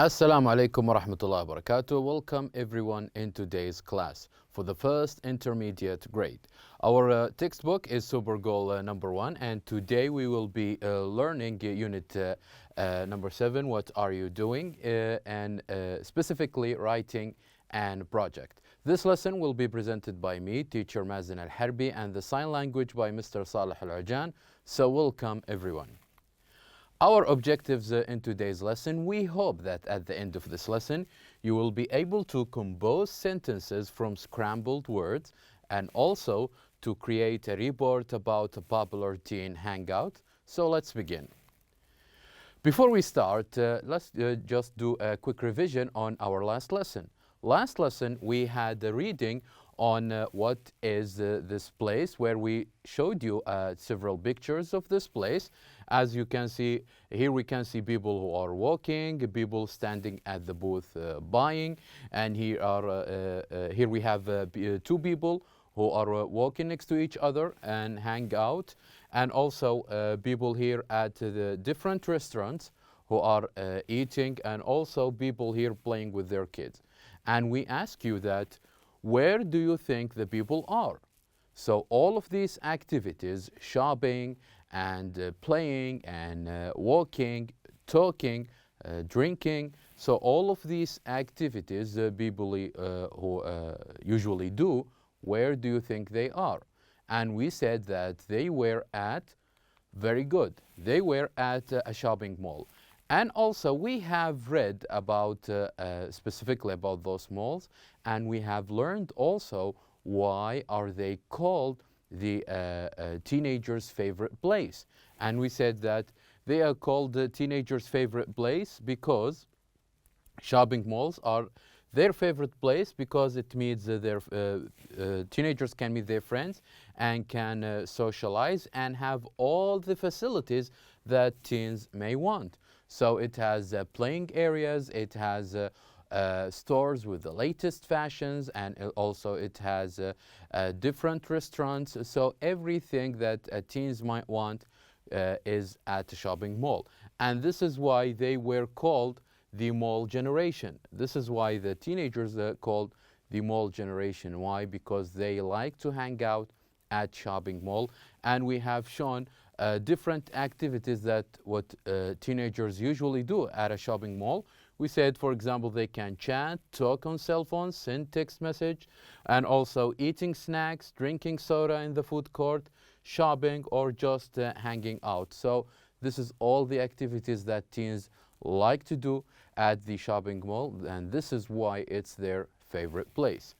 Assalamu alaikum wa rahmatullahi wa barakatuh. Welcome everyone in today's class for the first intermediate grade. Our textbook is Super Goal number 1, and today we will be learning unit number 7, What Are You Doing? And specifically writing and project. This lesson will be presented by me, teacher Mazen Al-Harbi, and the sign language by Mr. Saleh Al-Ajan. So welcome everyone. Our objectives in today's lesson, we hope that at the end of this lesson, you will be able to compose sentences from scrambled words and also to create a report about a popular teen hangout. So let's begin. Before we start, let's just do a quick revision on our last lesson. Last lesson, we had a reading on what is this place, where we showed you several pictures of this place. As you can see, here we can see people who are walking, people standing at the booth buying, and here we have two people who are walking next to each other and hang out, and also people here at the different restaurants who are eating, and also people here playing with their kids. And we ask you that, where do you think the people are? So all of these activities, shopping and playing and walking, talking, drinking, so all of these activities people who usually do, where do you think they are? And we said that they were at, very good, they were at a shopping mall. And also we have read about specifically about those malls, and we have learned also why are they called the teenager's favorite place. And we said that they are called the teenager's favorite place because shopping malls are their favorite place, because it means their teenagers can meet their friends and can socialize and have all the facilities that teens may want. So it has playing areas, it has stores with the latest fashions, and also it has different restaurants. So everything that teens might want is at a shopping mall. And this is why they were called the mall generation. This is why the teenagers are called the mall generation. Why? Because they like to hang out at shopping mall. And we have shown different activities that what teenagers usually do at a shopping mall. We said, for example, they can chat, talk on cell phones, send text message, and also eating snacks, drinking soda in the food court, shopping, or just hanging out. So this is all the activities that teens like to do at the shopping mall, and this is why it's their favorite place.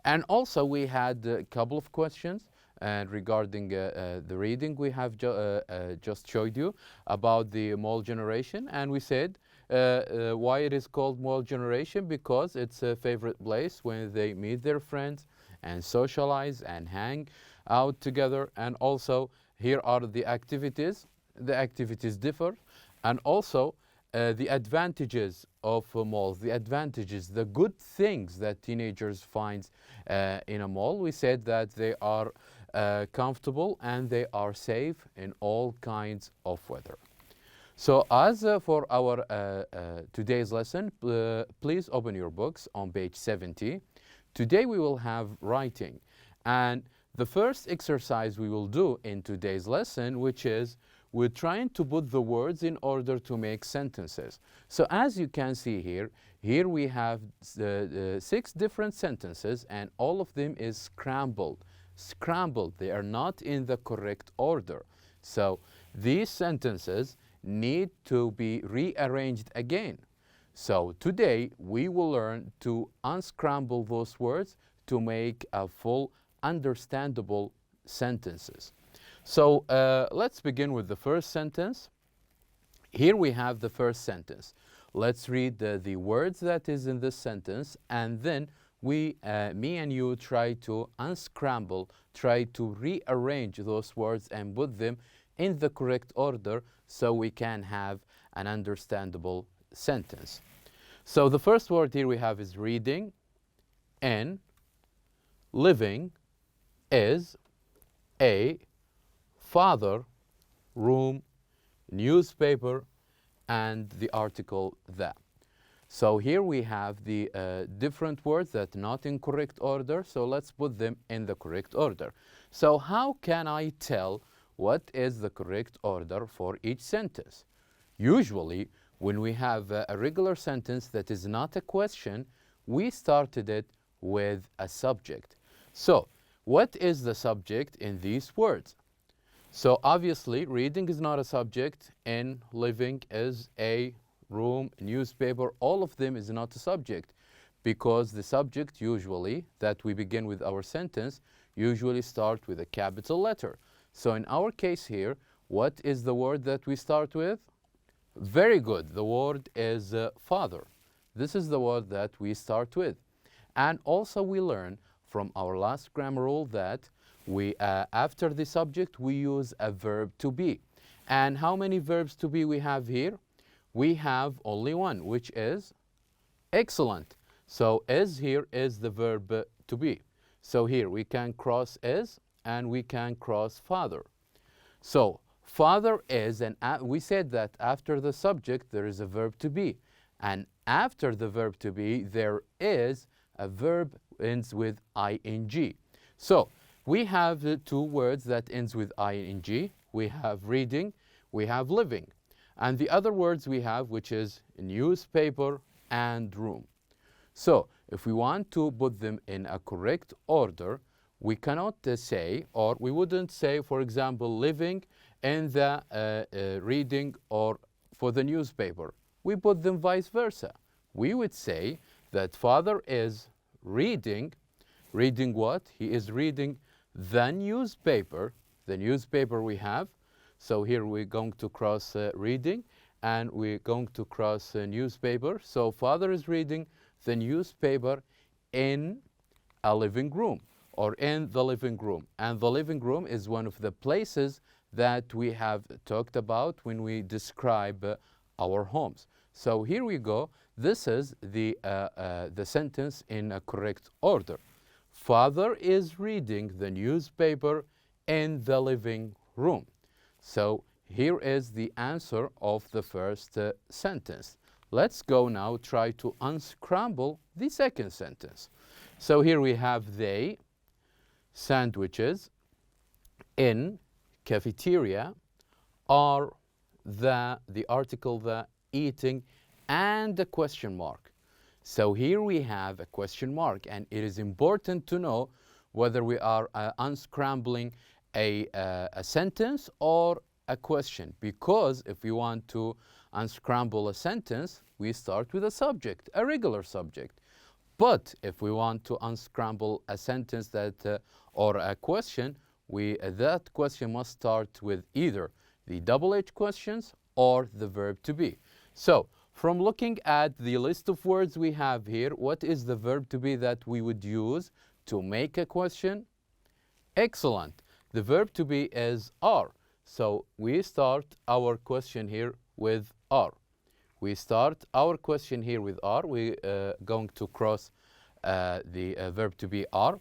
And also we had a couple of questions regarding the reading we have just showed you about the mall generation. And we said why it is called mall generation, because it's a favorite place when they meet their friends and socialize and hang out together. And also here are the activities. The activities differ, and also the advantages of malls, the advantages, the good things that teenagers find in a mall. We said that they are comfortable and they are safe in all kinds of weather. So as for our today's lesson, please open your books on page 70. Today we will have writing, and the first exercise we will do in today's lesson, which is we're trying to put the words in order to make sentences. So as you can see here we have 6 different sentences, and all of them is scrambled. They are not in the correct order. So these sentences need to be rearranged again. So today we will learn to unscramble those words to make a full understandable sentences. So let's begin with the first sentence. Here we have the first sentence. Let's read the words that is in this sentence, and then me and you try to unscramble, try to rearrange those words and put them in the correct order so we can have an understandable sentence. So the first word here we have is reading, in, living, is, a, father, room, newspaper, and the article that. So here we have the different words that not in correct order, so let's put them in the correct order. So how can I tell what is the correct order for each sentence? Usually, when we have a regular sentence that is not a question, we started it with a subject. So, what is the subject in these words? So obviously, reading is not a subject, and living is a room, newspaper, all of them is not a subject, because the subject usually that we begin with our sentence usually start with a capital letter. So in our case here, what is the word that we start with? Very good. The word is father. This is the word that we start with. And also we learn from our last grammar rule that we after the subject we use a verb to be. And how many verbs to be we have here? We have only one, which is excellent. So is here is the verb to be. So here we can cross is and we can cross father. So father is, and we said that after the subject there is a verb to be, and after the verb to be there is a verb ends with ing. So we have the two words that ends with ing. We have reading, we have living, and the other words we have, which is newspaper and room. So if we want to put them in a correct order, we cannot say, or we wouldn't say, for example, living in the reading or for the newspaper. We put them vice versa. We would say that father is reading. Reading what? He is reading the newspaper we have. So here we're going to cross reading, and we're going to cross newspaper. So father is reading the newspaper in a living room, or in the living room. And the living room is one of the places that we have talked about when we describe our homes. So here we go. This is the sentence in a correct order. Father is reading the newspaper in the living room. So here is the answer of the first sentence. Let's go now try to unscramble the second sentence. So here we have they, sandwiches, in, cafeteria, are, the article the, eating, and the question mark. So here we have a question mark, and it is important to know whether we are unscrambling a sentence or a question, because if we want to unscramble a sentence, we start with a subject, a regular subject. But if we want to unscramble a sentence that or a question, that question must start with either the double H questions or the verb to be. So from looking at the list of words we have here, what is the verb to be that we would use to make a question? Excellent. The verb to be is are. So we start our question here with are. We start our question here with are. We're going to cross the verb to be are.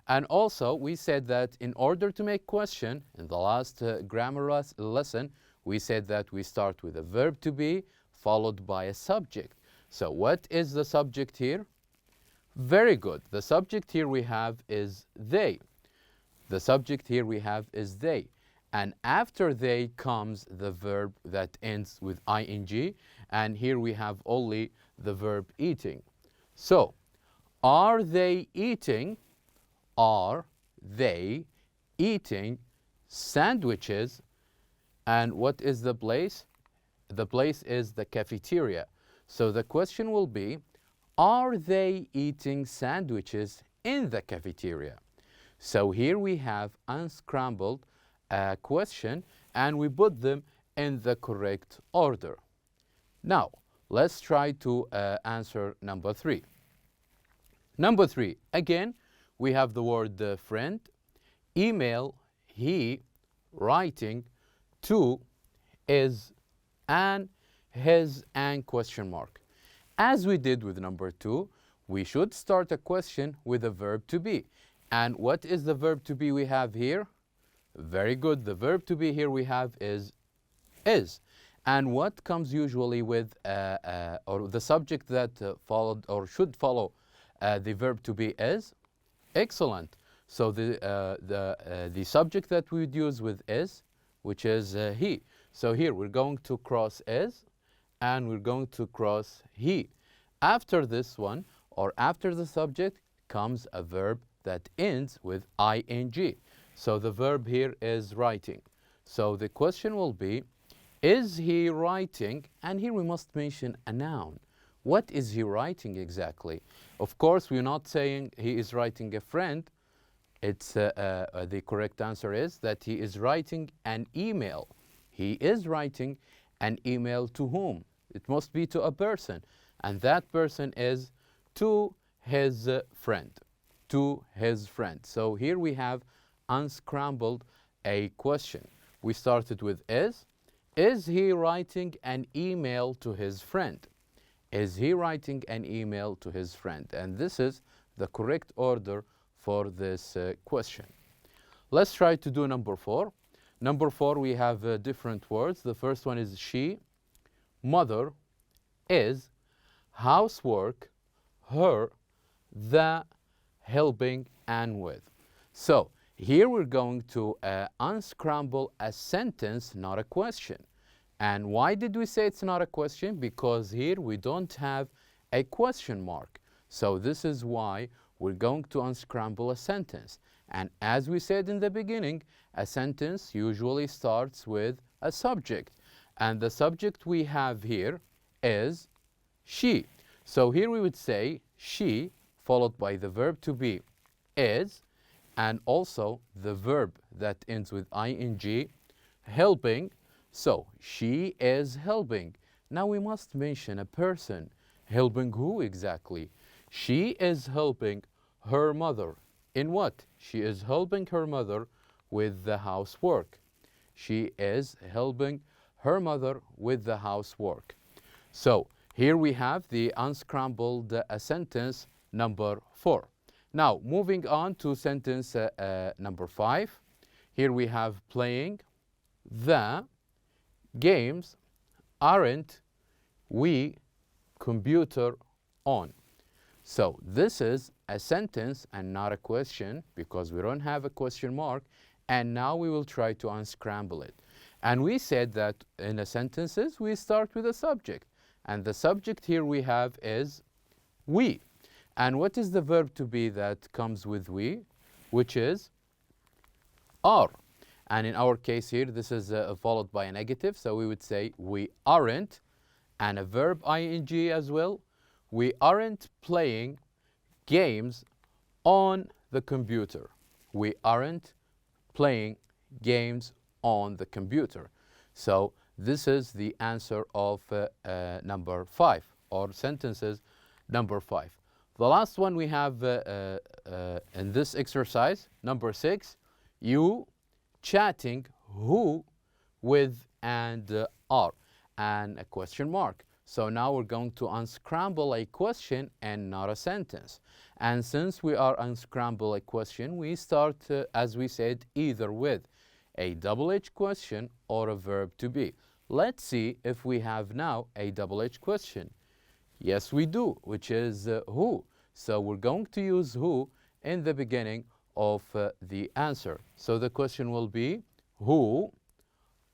And also, we said that in order to make question, in the last grammar lesson, we said that we start with a verb to be followed by a subject. So what is the subject here? Very good. The subject here we have is they. The subject here we have is they. And after they comes the verb that ends with ing. And here we have only the verb eating. So, are they eating? Are they eating sandwiches? And what is the place? The place is the cafeteria. So the question will be, are they eating sandwiches in the cafeteria? So here we have unscrambled a question, and we put them in the correct order. Now, let's try to answer number 3. Number 3, again, we have the word friend, email, he, writing, to, is, and, his, and question mark. As we did with number 2, we should start a question with a verb to be. And what is the verb to be we have here? Very good. The verb to be here we have is. And what comes usually with, or the subject that followed or should follow the verb to be is? Excellent. So the subject that we would use with is, which is he. So here we're going to cross is, and we're going to cross he. After this one, or after the subject, comes a verb that ends with ing. So the verb here is writing. So the question will be, is he writing? And here we must mention a noun. What is he writing exactly? Of course, we're not saying he is writing a friend. It's the correct answer is that he is writing an email. He is writing an email to whom? It must be to a person, and that person is to his friend. To his friend. So here we have unscrambled a question. We started with is. Is he writing an email to his friend? Is he writing an email to his friend? And this is the correct order for this question. Let's try to do number 4. Number 4, we have different words. The first one is she, mother, is, housework, her, the, helping, and with. So here we're going to unscramble a sentence, not a question. And why did we say it's not a question? Because here we don't have a question mark. So this is why we're going to unscramble a sentence. And as we said in the beginning, a sentence usually starts with a subject. And the subject we have here is she. So here we would say she, followed by the verb to be is, and also the verb that ends with ing, helping. So she is helping. Now we must mention a person. Helping who exactly? She is helping her mother. In what? She is helping her mother with the housework. She is helping her mother with the housework. So here we have the unscrambled sentence number 4. Now moving on to sentence number 5. Here we have playing the games aren't we computer on. So this is a sentence and not a question because we don't have a question mark, and now we will try to unscramble it. And we said that in the sentences we start with a subject, and the subject here we have is we. And what is the verb to be that comes with we? Which is are. And in our case here, this is followed by a negative, so we would say we aren't, and a verb ing as well. We aren't playing games on the computer. We aren't playing games on the computer. So this is the answer of number 5, or sentences number 5. The last one we have in this exercise, number 6, you chatting who with and are, and a question mark. So now we're going to unscramble a question and not a sentence. And since we are unscramble a question, we start, as we said, either with a double-edged question or a verb to be. Let's see if we have now a double-edged question. Yes, we do, which is who. So we're going to use who in the beginning of the answer. So the question will be, who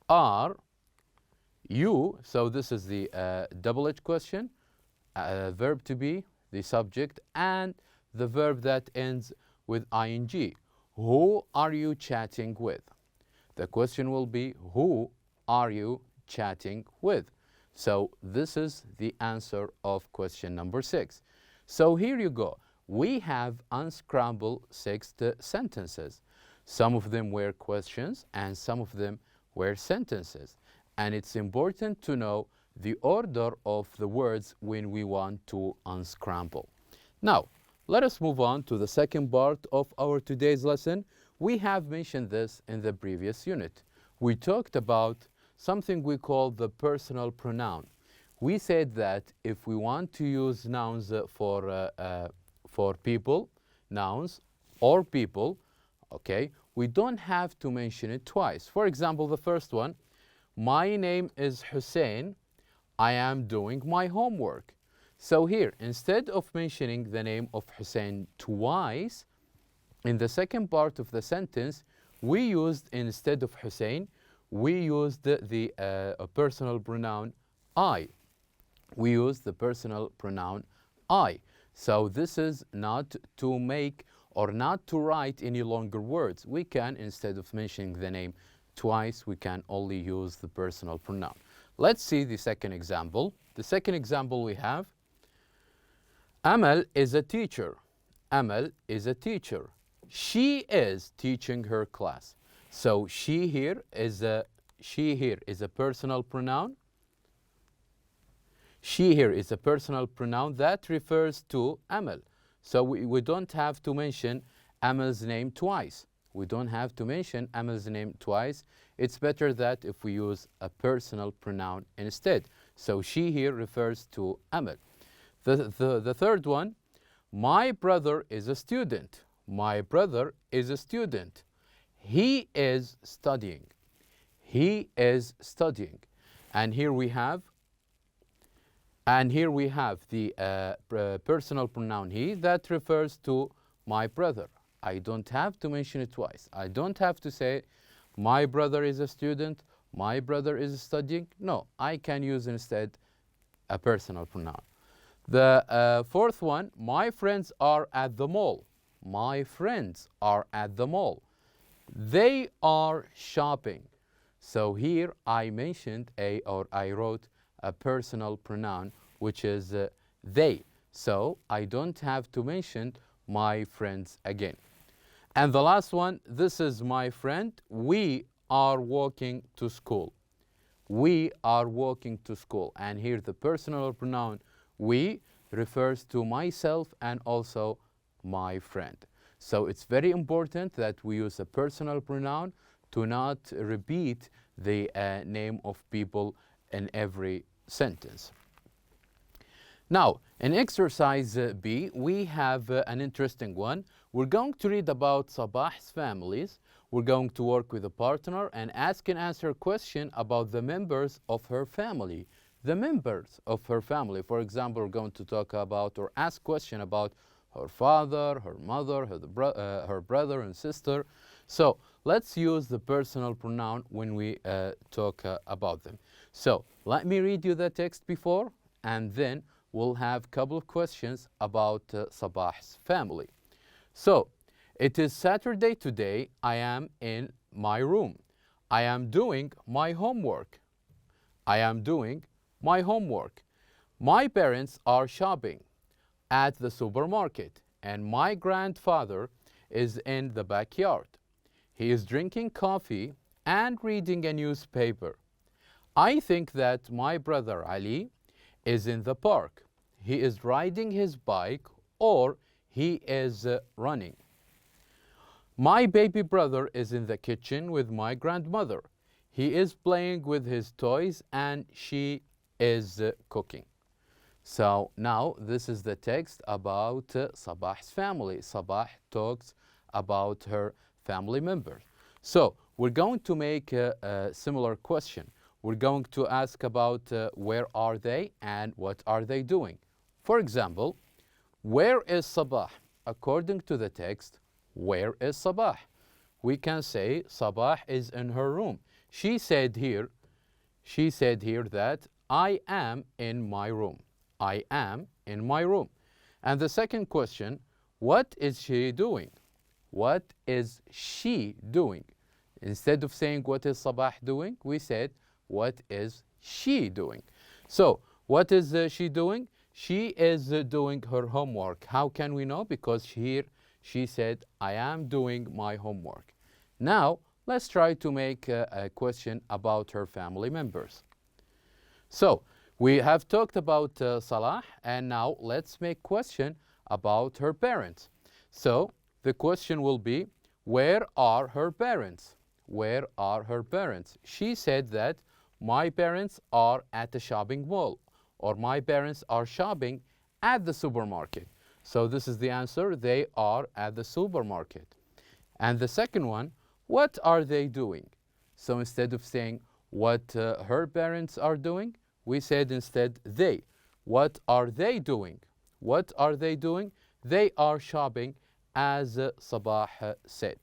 are you? So this is the double-edged question, verb to be, the subject, and the verb that ends with ing. Who are you chatting with? The question will be, who are you chatting with? So this is the answer of question number 6. So here you go. We have unscrambled 6 sentences. Some of them were questions and some of them were sentences. And it's important to know the order of the words when we want to unscramble. Now, let us move on to the second part of our today's lesson. We have mentioned this in the previous unit. We talked about something we call the personal pronoun. We said that if we want to use nouns for people, nouns or people, okay, we don't have to mention it twice. For example, the first one, My name is Hussein. I am doing my homework. So here, instead of mentioning the name of Hussein twice, in the second part of the sentence, we used, instead of Hussein, we used the personal pronoun I. We use the personal pronoun I. So this is not to make or not to write any longer words. We can, instead of mentioning the name twice, we can only use the personal pronoun. Let's see the second example. The second example we have, Amal is a teacher. Amal is a teacher. She is teaching her class. So she here is a personal pronoun. She here is a personal pronoun that refers to Amal. So we don't have to mention Amal's name twice. We don't have to mention Amal's name twice. It's better that if we use a personal pronoun instead. So she here refers to Amal. The third one, my brother is a student. My brother is a student. He is studying. He is studying. And here we have the personal pronoun he that refers to my brother. I don't have to mention it twice. I don't have to say my brother is a student, my brother is studying. No, I can use instead a personal pronoun. The fourth one, my friends are at the mall. My friends are at the mall. They are shopping. So here I mentioned I wrote a personal pronoun, which is they. So I don't have to mention my friends again. And the last one, this is my friend. We are walking to school. We are walking to school. And here the personal pronoun we refers to myself and also my friend. So it's very important that we use a personal pronoun to not repeat the name of people in every sentence. Now, in exercise B, we have an interesting one. We're going to read about Sabah's families. We're going to work with a partner and ask and answer a question about the members of her family. The members of her family. For example, we're going to talk about or ask question about her father, her mother, her brother and sister. So let's use the personal pronoun when we talk about them. So let me read you the text before, and then we'll have a couple of questions about Sabah's family. So it is Saturday today. I am in my room. I am doing my homework. I am doing my homework. My parents are shopping at the supermarket, and my grandfather is in the backyard. He is drinking coffee and reading a newspaper. I think that my brother Ali is in the park. He is riding his bike or he is running. My baby brother is in the kitchen with my grandmother. He is playing with his toys and she is cooking. So now this is the text about Sabah's family. Sabah talks about her family members. So we're going to make a similar question. We're going to ask about where are they and what are they doing. For example, where is Sabah? According to the text, where is Sabah? We can say Sabah is in her room. She said here that I am in my room. I am in my room. And the second question, what is she doing? What is she doing? Instead of saying what is Sabah doing, we said what is she doing? So what is she doing? She is doing her homework. How can we know? Because here she said I am doing my homework. Now let's try to make a question about her family members. So we have talked about Salah, and now let's make question about her parents. So the question will be, where are her parents? Where are her parents? She said that my parents are at the shopping mall, or my parents are shopping at the supermarket. So this is the answer. They are at the supermarket. And the second one, what are they doing? So instead of saying what her parents are doing? We said instead they. What are they doing? What are they doing? They are shopping, as Sabah said.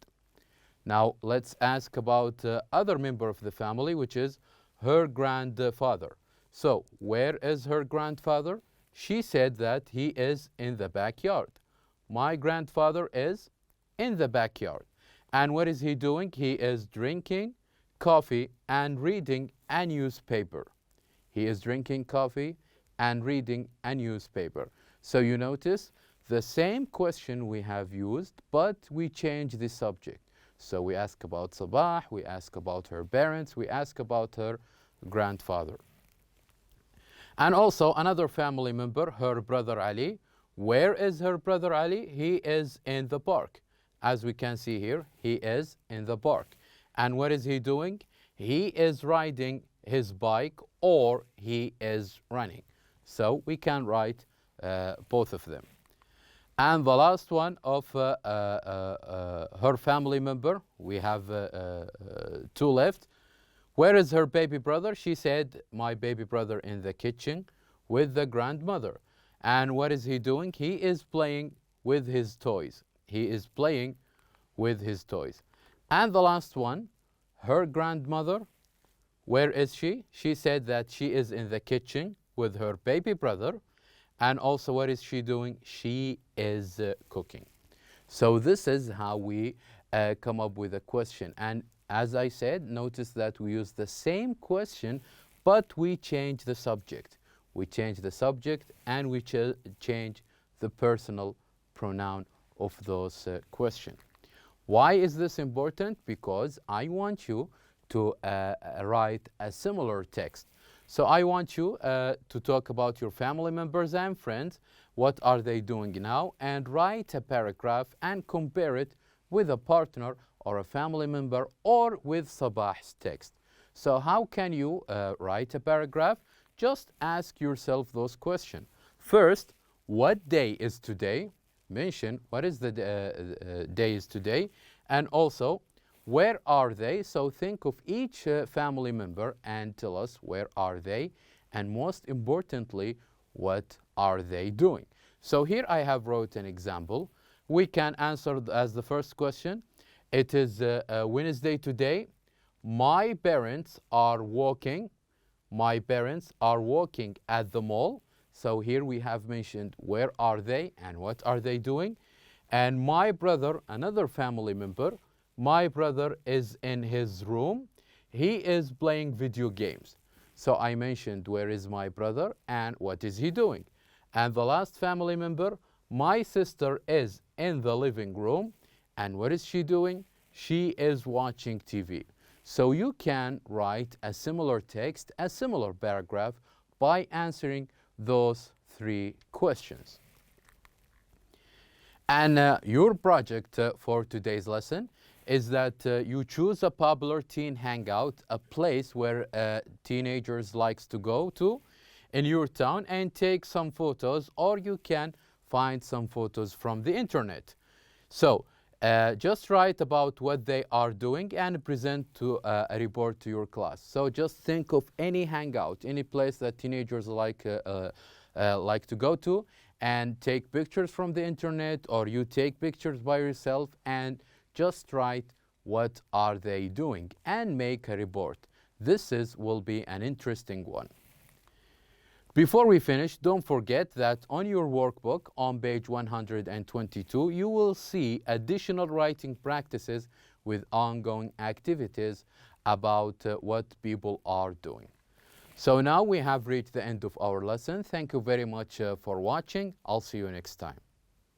Now let's ask about other member of the family, which is her grandfather. So where is her grandfather? She said that he is in the backyard. My grandfather is in the backyard. And what is he doing? He is drinking coffee and reading a newspaper. He is drinking coffee and reading a newspaper. So you notice the same question we have used, but we change the subject. So we ask about Sabah, we ask about her parents, we ask about her grandfather. And also another family member, her brother Ali. Where is her brother Ali? He is in the park. As we can see here, he is in the park. And what is he doing? He is riding his bike or he is running. So we can write both of them. And the last one of her family member, we have two left. Where is her baby brother? She said, my baby brother in the kitchen with the grandmother. And what is he doing? He is playing with his toys. He is playing with his toys. And the last one, her grandmother, where is she? She said that she is in the kitchen with her baby brother. And also, what is she doing? She is cooking. So this is how we come up with a question. And as I said, notice that we use the same question, but we change the subject. We change the subject and we change the personal pronoun of those questions. Why is this important? Because I want you to write a similar text. So I want you to talk about your family members and friends. What are they doing now? And write a paragraph and compare it with a partner or a family member or with Sabah's text. So how can you write a paragraph? Just ask yourself those questions. First, what day is today? Mention what is the day is today. And also, where are they? So think of each family member and tell us where are they, and most importantly, what are they doing? So here I have wrote an example. We can answer as the first question. It is Wednesday today. My parents are walking. My parents are walking at the mall. So here we have mentioned where are they and what are they doing. And my brother, another family member, my brother is in his room. He is playing video games. So I mentioned where is my brother and what is he doing. And the last family member, my sister is in the living room. And what is she doing? She is watching TV. So you can write a similar text, a similar paragraph by answering those three questions. And your project for today's lesson is that you choose a popular teen hangout, a place where teenagers likes to go to in your town, and take some photos, or you can find some photos from the internet. So just write about what they are doing and present to a report to your class. So just think of any hangout, any place that teenagers like to go to, and take pictures from the internet, or you take pictures by yourself and just write what are they doing and make a report. This will be an interesting one. Before we finish, don't forget that on your workbook on page 122, you will see additional writing practices with ongoing activities about what people are doing. So now we have reached the end of our lesson. Thank you very much for watching. I'll see you next time.